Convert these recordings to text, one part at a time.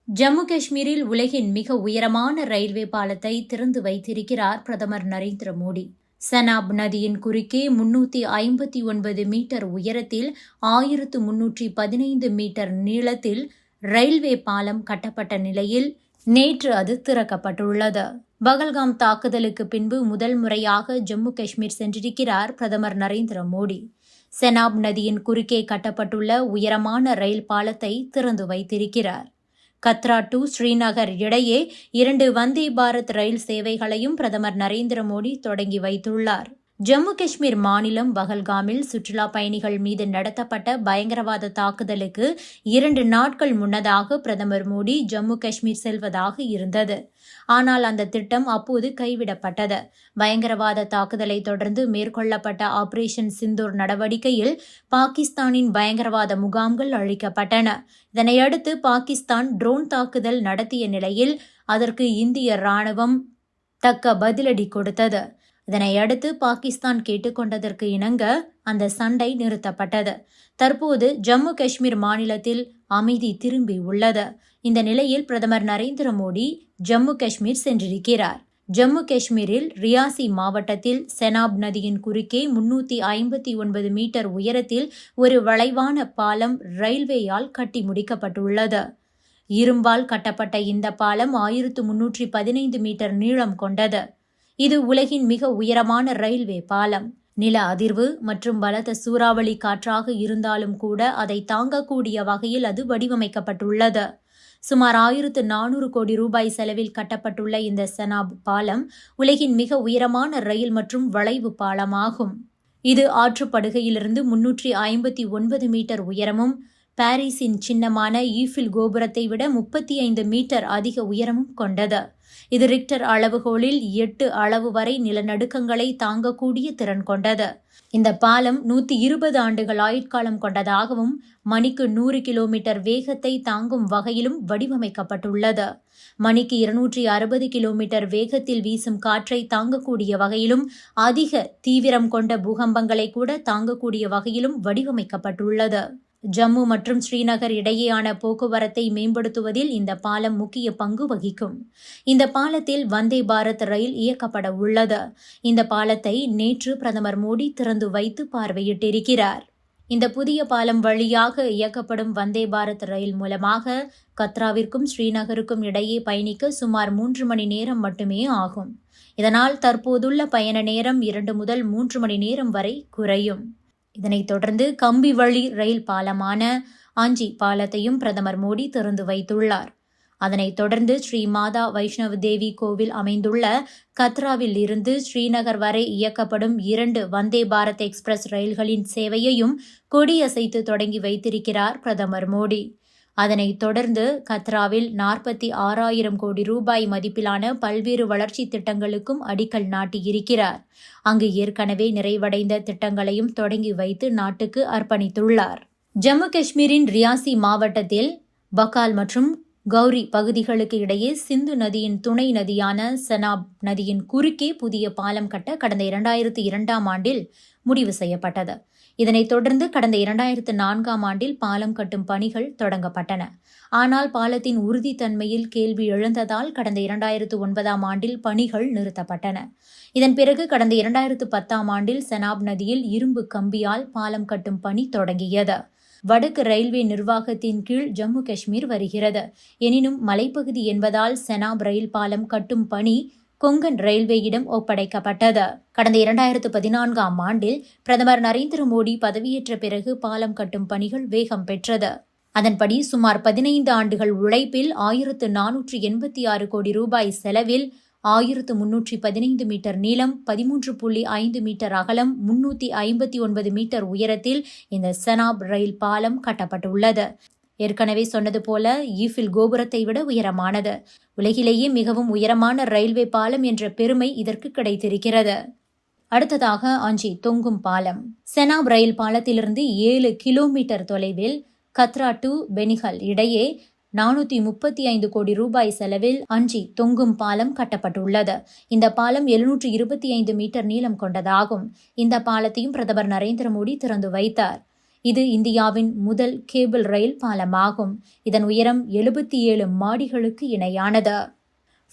ஜம்மு காஷ்மீரில் உலகின் மிக உயரமான ரயில்வே பாலத்தை திறந்து வைத்திருக்கிறார் பிரதமர் நரேந்திர மோடி. செனாப் நதியின் குறுக்கே 359 மீட்டர் உயரத்தில் 1315 மீட்டர் நீளத்தில் ரயில்வே பாலம் கட்டப்பட்ட நிலையில் நேற்று அது திறக்கப்பட்டுள்ளது. பகல்காம் தாக்குதலுக்கு பின்பு முதல் முறையாக ஜம்மு காஷ்மீர் சென்றிருக்கிறார் பிரதமர் நரேந்திர மோடி. செனாப் நதியின் குறுக்கே கட்டப்பட்டுள்ள உயரமான ரயில் பாலத்தை திறந்து வைத்திருக்கிறார். கத்ரா டு ஸ்ரீநகர் இடையே 2 வந்தே பாரத் ரயில் சேவைகளையும் பிரதமர் நரேந்திர மோடி தொடங்கி வைத்துள்ளார். ஜம்மு காஷ்மீர் மாநிலம் பகல்காமில் சுற்றுலா பயணிகள் மீது நடத்தப்பட்ட பயங்கரவாத தாக்குதலுக்கு 2 நாட்கள் முன்னதாக பிரதமர் மோடி ஜம்மு காஷ்மீர் செல்வதாக இருந்தது. ஆனால் அந்த திட்டம் அப்போது கைவிடப்பட்டது. பயங்கரவாத தாக்குதலை தொடர்ந்து மேற்கொள்ளப்பட்ட ஆபரேஷன் சிந்தூர் நடவடிக்கையில் பாகிஸ்தானின் பயங்கரவாத முகாம்கள் அழிக்கப்பட்டன. இதனையடுத்து பாகிஸ்தான் ட்ரோன் தாக்குதல் நடத்திய நிலையில் அதற்கு இந்திய ராணுவம் தக்க பதிலடி கொடுத்தது. இதனையடுத்து பாகிஸ்தான் கேட்டுக்கொண்டதற்கு இணங்க அந்த சண்டை நிறுத்தப்பட்டது. தற்போது ஜம்மு காஷ்மீர் மாநிலத்தில் அமைதி திரும்பி உள்ளது. இந்த நிலையில் பிரதமர் நரேந்திர மோடி ஜம்மு காஷ்மீர் சென்றிருக்கிறார். ஜம்மு காஷ்மீரில் ரியாசி மாவட்டத்தில் செனாப் நதியின் குறுக்கே 359 மீட்டர் உயரத்தில் ஒரு வளைவான பாலம் ரயில்வேயால் கட்டி முடிக்கப்பட்டுள்ளது. இரும்பால் கட்டப்பட்ட இந்த பாலம் 1315 மீட்டர் நீளம் கொண்டது. இது உலகின் மிக உயரமான ரயில்வே பாலம். நில அதிர்வு மற்றும் பலத்த சூறாவளி காற்றாக இருந்தாலும் கூட அதை தாங்கக்கூடிய வகையில் அது வடிவமைக்கப்பட்டுள்ளது. சுமார் 1400 கோடி ரூபாய் செலவில் கட்டப்பட்டுள்ள இந்த செனாப் பாலம் உலகின் மிக உயரமான ரயில் மற்றும் வளைவு பாலமாகும். இது ஆற்றுப்படுகையிலிருந்து 359 மீட்டர் உயரமும் பாரிஸின் சின்னமான ஈஃபில் கோபுரத்தை விட 35 மீட்டர் அதிக உயரமும் கொண்டது. இது ரிக்டர் அளவுகோலில் 8 அளவு வரை நிலநடுக்கங்களை தாங்கக்கூடிய திறன் கொண்டது. இந்த பாலம் 120 ஆண்டுகள் ஆயுட்காலம் கொண்டதாகவும் மணிக்கு 100 கிலோமீட்டர் வேகத்தை தாங்கும் வகையிலும் வடிவமைக்கப்பட்டுள்ளது. மணிக்கு 260 கிலோமீட்டர் வேகத்தில் வீசும் காற்றை தாங்கக்கூடிய வகையிலும் அதிக தீவிரம் கொண்ட பூகம்பங்களை கூட தாங்கக்கூடிய வகையிலும் வடிவமைக்கப்பட்டுள்ளது. ஜம்மு மற்றும் ஸ்ரீநகர் இடையேயான போக்குவரத்தை மேம்படுத்துவதில் இந்த பாலம் முக்கிய பங்கு வகிக்கும். இந்த பாலத்தில் வந்தே பாரத் ரயில் இயக்கப்பட உள்ளது. இந்த பாலத்தை நேற்று பிரதமர் மோடி திறந்து வைத்து பார்வையிட்டிருக்கிறார். இந்த புதிய பாலம் வழியாக இயக்கப்படும் வந்தே பாரத் ரயில் மூலமாக கத்ராவிற்கும் ஸ்ரீநகருக்கும் இடையே பயணிக்க சுமார் 3 மணி நேரம் மட்டுமே ஆகும். இதனால் தற்போதுள்ள பயண நேரம் 2 முதல் 3 மணி நேரம் வரை குறையும். இதனைத் தொடர்ந்து கம்பி வழி ரயில் பாலமான ஆஞ்சி பாலத்தையும் பிரதமர் மோடி திறந்து வைத்துள்ளார். அதனைத் தொடர்ந்து ஸ்ரீ மாதா வைஷ்ணவ் தேவி கோவில் அமைந்துள்ள கத்ராவில் இருந்து ஸ்ரீநகர் வரை இயக்கப்படும் 2 வந்தே பாரத் எக்ஸ்பிரஸ் ரயில்களின் சேவையையும் கொடியசைத்து தொடங்கி வைத்திருக்கிறார் பிரதமர் மோடி. அதனைத் தொடர்ந்து கத்ராவில் 46,000 கோடி ரூபாய் மதிப்பிலான பல்வேறு வளர்ச்சி திட்டங்களுக்கும் அடிக்கல் நாட்டியிருக்கிறார். அங்கு ஏற்கனவே நிறைவடைந்த திட்டங்களையும் தொடங்கி வைத்து நாட்டுக்கு அர்ப்பணித்துள்ளார். ஜம்மு காஷ்மீரின் ரியாசி மாவட்டத்தில் பகால் மற்றும் கௌரி பகுதிகளுக்கு இடையே சிந்து நதியின் துணை நதியான செனாப் நதியின் குறுக்கே புதிய பாலம் கட்ட கடந்த 2002ஆம் ஆண்டில் முடிவு செய்யப்பட்டது. இதனைத் தொடர்ந்து கடந்த 2004ஆம் ஆண்டில் பாலம் கட்டும் பணிகள் தொடங்கப்பட்டன. ஆனால் பாலத்தின் உறுதித்தன்மையில் கேள்வி எழுந்ததால் கடந்த 2009ஆம் ஆண்டில் பணிகள் நிறுத்தப்பட்டன. இதன் பிறகு கடந்த 2010ஆம் ஆண்டில் செனாப் நதியில் இரும்பு கம்பியால் பாலம் கட்டும் பணி தொடங்கியது. வடக்கு ரயில்வே நிர்வாகத்தின் கீழ் ஜம்மு காஷ்மீர் வருகிறது. எனினும் மலைப்பகுதி என்பதால் செனாப் ரயில் பாலம் கட்டும் பணி கொங்கன் ரயில்வேயிடம் ஒப்படைக்கப்பட்டது. கடந்த 2014ஆம் ஆண்டில் பிரதமர் நரேந்திர மோடி பதவியேற்ற பிறகு பாலம் கட்டும் பணிகள் வேகம் பெற்றது. அதன்படி சுமார் 15 ஆண்டுகள் உழைப்பில் 1486 கோடி ரூபாய் செலவில் 1315 மீட்டர் நீளம், 13.5 மீட்டர் அகலம், 359 மீட்டர் உயரத்தில் இந்த செனாப் ரயில் பாலம் கட்டப்பட்டுள்ளது. ஏற்கனவே சொன்னது போல ஈஃபில் கோபுரத்தை விட உயரமானது. உலகிலேயே மிகவும் உயரமான ரயில்வே பாலம் என்ற பெருமை இதற்கு கிடைத்திருக்கிறது. அடுத்ததாக ஆஞ்சி தொங்கும் பாலம். செனாப் ரயில் பாலத்திலிருந்து 7 கிலோமீட்டர் தொலைவில் கத்ரா டு பெனிஹல் இடையே 435 கோடி ரூபாய் செலவில் ஆஞ்சி தொங்கும் பாலம் கட்டப்பட்டுள்ளது. இந்த பாலம் 725 மீட்டர் நீளம் கொண்டதாகும். இந்த பாலத்தையும் பிரதமர் நரேந்திர மோடி திறந்து வைத்தார். இது இந்தியாவின் முதல் கேபிள் ரயில் பாலமாகும். இதன் உயரம் 77 மாடிகளுக்கு இணையானது.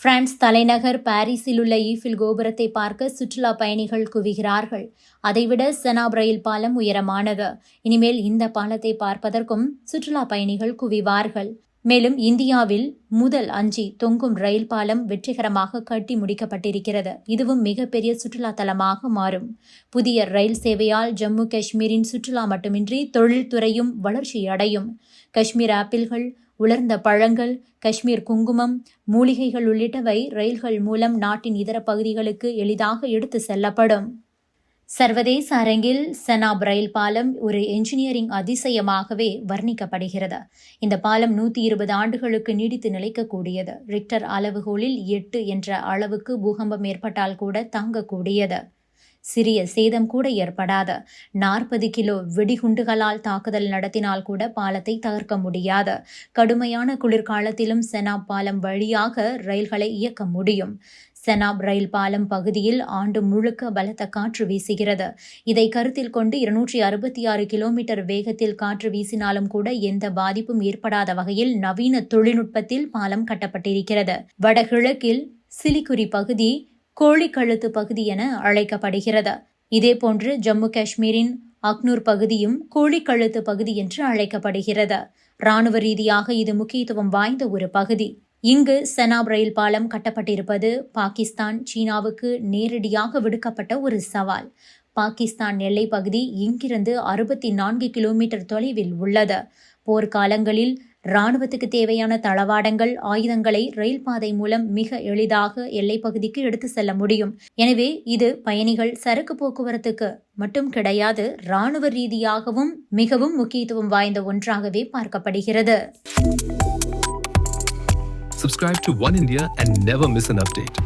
பிரான்ஸ் தலைநகர் பாரிஸில் உள்ள ஈஃபில் கோபுரத்தை பார்க்க சுற்றுலா பயணிகள் குவிகிறார்கள். அதைவிட செனாப் ரயில் பாலம் உயரமானது. இனிமேல் இந்த பாலத்தை பார்ப்பதற்கும் சுற்றுலா பயணிகள் குவிவார்கள். மேலும் இந்தியாவில் முதல் 5 தொங்கும் ரயில் பாலம் வெற்றிகரமாக கட்டி முடிக்கப்பட்டிருக்கிறது. இதுவும் மிகப்பெரிய சுற்றுலா தலமாக மாறும். புதிய ரயில் சேவையால் ஜம்மு காஷ்மீரின் சுற்றுலா மட்டுமின்றி தொழில்துறையும் வளர்ச்சியடையும். காஷ்மீர் ஆப்பிள்கள், உலர்ந்த பழங்கள், காஷ்மீர் குங்குமம், மூலிகைகள் உள்ளிட்டவை ரயில்கள் மூலம் நாட்டின் இதர பகுதிகளுக்கு எளிதாக எடுத்து செல்லப்படும். சர்வதேச அரங்கில் செனாப் ரயில் பாலம் ஒரு என்ஜினியரிங் அதிசயமாகவே வர்ணிக்கப்படுகிறது. இந்த பாலம் 120 ஆண்டுகளுக்கு நீடித்து நிலைக்கக்கூடியது. ரிக்டர் அளவுகோலில் 8 என்ற அளவுக்கு பூகம்பம் ஏற்பட்டால் கூட தாங்கக்கூடியது. சிறிய சேதம் கூட ஏற்படாது. 40 கிலோ வெடிகுண்டுகளால் தாக்குதல் நடத்தினால் கூட பாலத்தை தகர்க்க முடியாது. கடுமையான குளிர்காலத்திலும் செனாப் பாலம் வழியாக ரயில்களை இயக்க முடியும். செனாப் ரயில் பாலம் பகுதியில் ஆண்டு முழுக்க பலத்த காற்று வீசுகிறது. இதை கருத்தில் கொண்டு 266 கிலோமீட்டர் வேகத்தில் காற்று வீசினாலும் கூட எந்த பாதிப்பும் ஏற்படாத வகையில் நவீன தொழில்நுட்பத்தில் பாலம் கட்டப்பட்டிருக்கிறது. வடகிழக்கில் சிலிகுரி பகுதி கோழிக்கழுத்து பகுதி என அழைக்கப்படுகிறது. இதேபோன்று ஜம்மு காஷ்மீரின் அக்னூர் பகுதியும் கோழிக்கழுத்து பகுதி என்று அழைக்கப்படுகிறது. இராணுவ ரீதியாக இது முக்கியத்துவம் வாய்ந்த ஒரு பகுதி. இங்கு செனாப் ரயில் பாலம் கட்டப்பட்டிருப்பது பாகிஸ்தான், சீனாவுக்கு நேரடியாக விடுக்கப்பட்ட ஒரு சவால். பாகிஸ்தான் எல்லைப் பகுதி இங்கிருந்து 64 கிலோமீட்டர் தொலைவில் உள்ளது. போர்க்காலங்களில் இராணுவத்துக்கு தேவையான தளவாடங்கள், ஆயுதங்களை ரயில் பாதை மூலம் மிக எளிதாக எல்லைப் பகுதிக்கு எடுத்து செல்ல முடியும். எனவே இது பயணிகள் சரக்கு போக்குவரத்துக்கு மட்டும் கிடையாது, இராணுவ ரீதியாகவும் மிகவும் முக்கியத்துவம் வாய்ந்த ஒன்றாகவே பார்க்கப்படுகிறது. Subscribe to One India and never miss an update.